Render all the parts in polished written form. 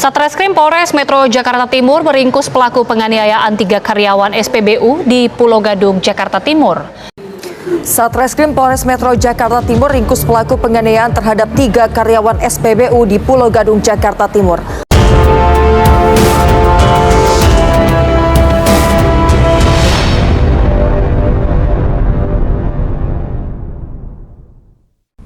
Satreskrim Polres Metro Jakarta Timur meringkus pelaku penganiayaan 3 karyawan SPBU di Pulau Gadung, Jakarta Timur. Satreskrim Polres Metro Jakarta Timur ringkus pelaku penganiayaan terhadap 3 karyawan SPBU di Pulau Gadung, Jakarta Timur.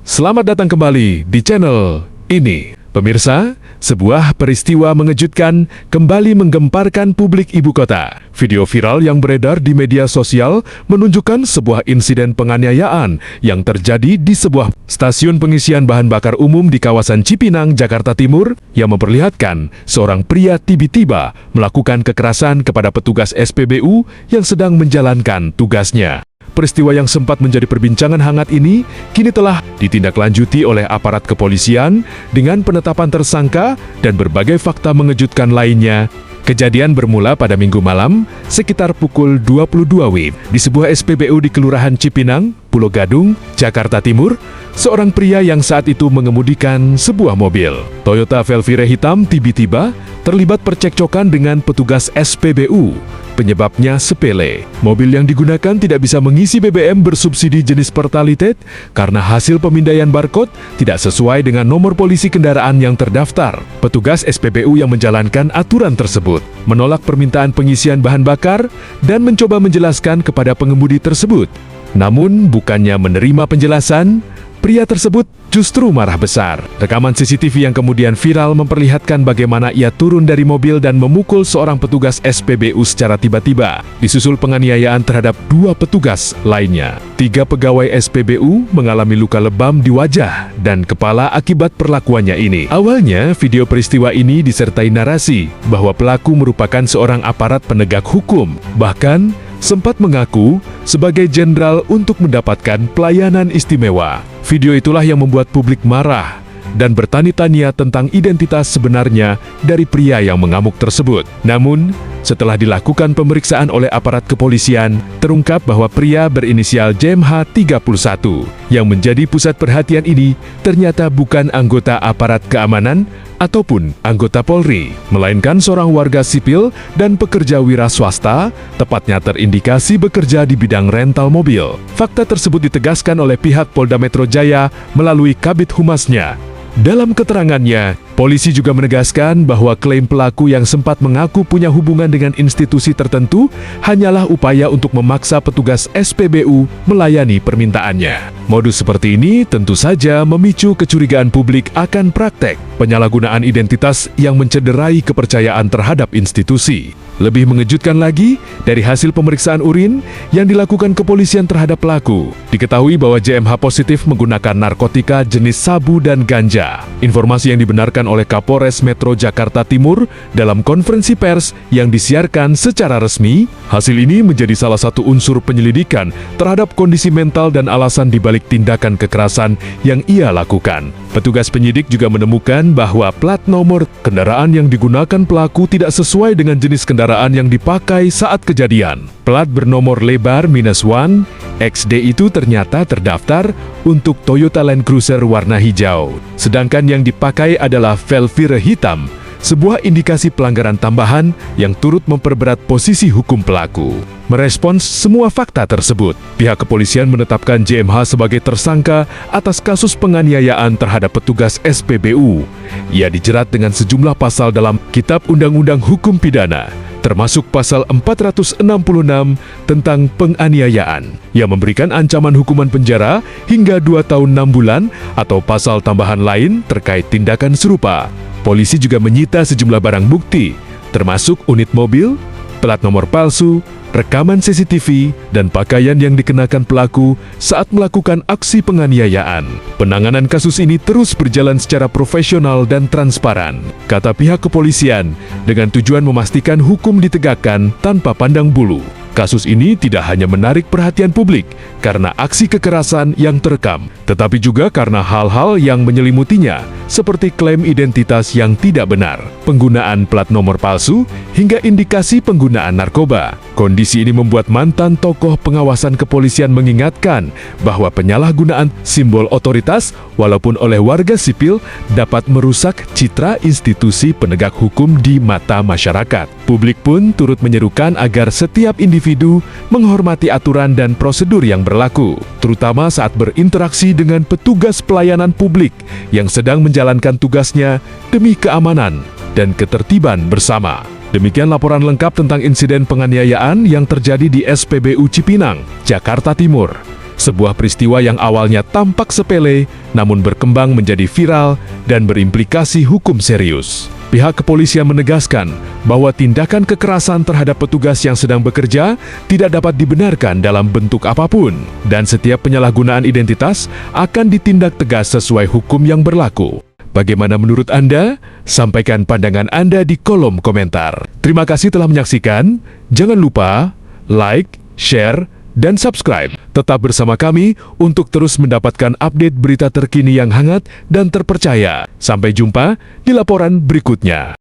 Selamat datang kembali di channel ini. Pemirsa, sebuah peristiwa mengejutkan kembali menggemparkan publik ibu kota. Video viral yang beredar di media sosial menunjukkan sebuah insiden penganiayaan yang terjadi di sebuah stasiun pengisian bahan bakar umum di kawasan Cipinang, Jakarta Timur, yang memperlihatkan seorang pria tiba-tiba melakukan kekerasan kepada petugas SPBU yang sedang menjalankan tugasnya. Peristiwa yang sempat menjadi perbincangan hangat ini kini telah ditindaklanjuti oleh aparat kepolisian dengan penetapan tersangka dan berbagai fakta mengejutkan lainnya. Kejadian bermula pada Minggu malam sekitar pukul 22 WIB di sebuah SPBU di Kelurahan Cipinang, Pulau Gadung, Jakarta Timur. Seorang pria yang saat itu mengemudikan sebuah mobil Toyota Velvire hitam tiba-tiba terlibat percekcokan dengan petugas SPBU. Penyebabnya sepele. Mobil yang digunakan tidak bisa mengisi BBM bersubsidi jenis Pertalite karena hasil pemindaian barcode tidak sesuai dengan nomor polisi kendaraan yang terdaftar. Petugas SPBU yang menjalankan aturan tersebut menolak permintaan pengisian bahan bakar dan mencoba menjelaskan kepada pengemudi tersebut. Namun, bukannya menerima penjelasan, pria tersebut justru marah besar. Rekaman CCTV yang kemudian viral memperlihatkan bagaimana ia turun dari mobil dan memukul seorang petugas SPBU secara tiba-tiba. Disusul penganiayaan terhadap 2 petugas lainnya. 3 pegawai SPBU mengalami luka lebam di wajah dan kepala akibat perlakuannya ini. Awalnya, video peristiwa ini disertai narasi bahwa pelaku merupakan seorang aparat penegak hukum. Bahkan, sempat mengaku sebagai jenderal untuk mendapatkan pelayanan istimewa. Video itulah yang membuat publik marah dan bertanya-tanya tentang identitas sebenarnya dari pria yang mengamuk tersebut. Namun, setelah dilakukan pemeriksaan oleh aparat kepolisian, terungkap bahwa pria berinisial JMH 31 yang menjadi pusat perhatian ini ternyata bukan anggota aparat keamanan ataupun anggota Polri, melainkan seorang warga sipil dan pekerja wira swasta, tepatnya terindikasi bekerja di bidang rental mobil. Fakta tersebut ditegaskan oleh pihak Polda Metro Jaya melalui Kabid Humasnya. Dalam keterangannya, polisi juga menegaskan bahwa klaim pelaku yang sempat mengaku punya hubungan dengan institusi tertentu hanyalah upaya untuk memaksa petugas SPBU melayani permintaannya. Modus seperti ini tentu saja memicu kecurigaan publik akan praktek penyalahgunaan identitas yang mencederai kepercayaan terhadap institusi. Lebih mengejutkan lagi, dari hasil pemeriksaan urin yang dilakukan kepolisian terhadap pelaku, diketahui bahwa JMH positif menggunakan narkotika jenis sabu dan ganja. Informasi yang dibenarkan oleh Kapolres Metro Jakarta Timur dalam konferensi pers yang disiarkan secara resmi. Hasil ini menjadi salah satu unsur penyelidikan terhadap kondisi mental dan alasan dibalik tindakan kekerasan yang ia lakukan. Petugas penyidik juga menemukan bahwa plat nomor kendaraan yang digunakan pelaku tidak sesuai dengan jenis kendaraan yang dipakai saat kejadian. Plat bernomor lebar -1 XD itu ternyata terdaftar untuk Toyota Land Cruiser warna hijau, sedangkan yang dipakai adalah Velvire hitam, sebuah indikasi pelanggaran tambahan yang turut memperberat posisi hukum pelaku. Merespons semua fakta tersebut, pihak kepolisian menetapkan JMH sebagai tersangka atas kasus penganiayaan terhadap petugas SPBU. Ia dijerat dengan sejumlah pasal dalam Kitab Undang-Undang Hukum Pidana, termasuk pasal 466 tentang penganiayaan, yang memberikan ancaman hukuman penjara hingga 2 tahun 6 bulan atau pasal tambahan lain terkait tindakan serupa. Polisi juga menyita sejumlah barang bukti, termasuk unit mobil, plat nomor palsu, rekaman CCTV, dan pakaian yang dikenakan pelaku saat melakukan aksi penganiayaan. Penanganan kasus ini terus berjalan secara profesional dan transparan, kata pihak kepolisian, dengan tujuan memastikan hukum ditegakkan tanpa pandang bulu. Kasus ini tidak hanya menarik perhatian publik karena aksi kekerasan yang terekam, tetapi juga karena hal-hal yang menyelimutinya, seperti klaim identitas yang tidak benar, penggunaan plat nomor palsu, hingga indikasi penggunaan narkoba. Kondisi ini membuat mantan tokoh pengawasan kepolisian mengingatkan bahwa penyalahgunaan simbol otoritas walaupun oleh warga sipil dapat merusak citra institusi penegak hukum di mata masyarakat. Publik pun turut menyerukan agar setiap individu menghormati aturan dan prosedur yang berlaku, terutama saat berinteraksi dengan petugas pelayanan publik yang sedang menjalankan tugasnya demi keamanan dan ketertiban bersama. Demikian laporan lengkap tentang insiden penganiayaan yang terjadi di SPBU Cipinang, Jakarta Timur. Sebuah peristiwa yang awalnya tampak sepele, namun berkembang menjadi viral dan berimplikasi hukum serius. Pihak kepolisian menegaskan bahwa tindakan kekerasan terhadap petugas yang sedang bekerja tidak dapat dibenarkan dalam bentuk apapun, dan setiap penyalahgunaan identitas akan ditindak tegas sesuai hukum yang berlaku. Bagaimana menurut Anda? Sampaikan pandangan Anda di kolom komentar. Terima kasih telah menyaksikan. Jangan lupa like, share, dan subscribe. Tetap bersama kami untuk terus mendapatkan update berita terkini yang hangat dan terpercaya. Sampai jumpa di laporan berikutnya.